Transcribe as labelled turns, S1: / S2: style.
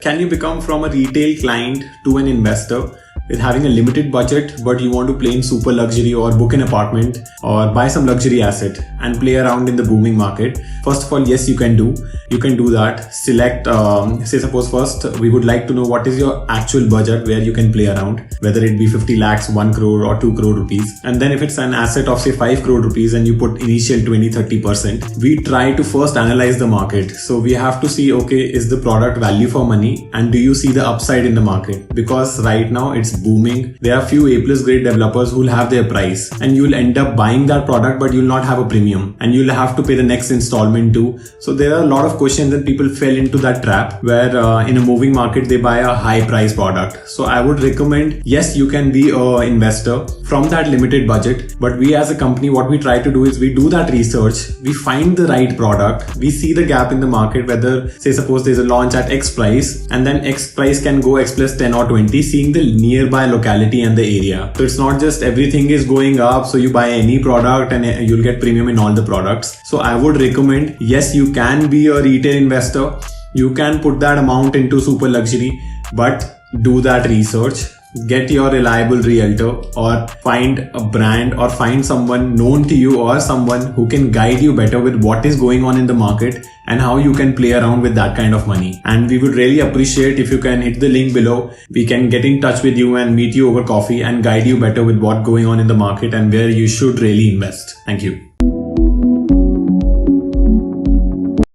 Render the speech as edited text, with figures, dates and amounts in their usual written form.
S1: Can you become from a retail client to an investor with having a limited budget, but you want to play in super luxury or book an apartment or buy some luxury asset and play around in the booming market? First of all, yes, you can do that. Select, say suppose first we would like to know what is your actual budget where you can play around, whether it be 50 lakhs, 1 crore or 2 crore rupees. And then if it's an asset of say 5 crore rupees and you put initial 20-30%, we try to first analyze the market. So we have to see, okay, is the product value for money and do you see the upside in the market? Because right now it's booming. There are few A+ grade developers who will have their price and you'll end up buying that product, but you'll not have a premium and you'll have to pay the next installment too. So there are a lot of questions and people fell into that trap where in a moving market they buy a high price product. So I would recommend, yes, you can be an investor from that limited budget, but we as a company, what we try to do is we do that research, we find the right product, we see the gap in the market, whether say suppose there's a launch at X price and then X price can go X plus 10 or 20, seeing the nearby locality and the area. So it's not just everything is going up, so you buy any product and you'll get premium in all the products. So I would recommend, yes, you can be a retail investor, you can put that amount into super luxury, but do that research. Get your reliable realtor or find a brand or find someone known to you or someone who can guide you better with what is going on in the market and how you can play around with that kind of money. And we would really appreciate if you can hit the link below. We can get in touch with you and meet you over coffee and guide you better with what's going on in the market and where you should really invest. Thank you.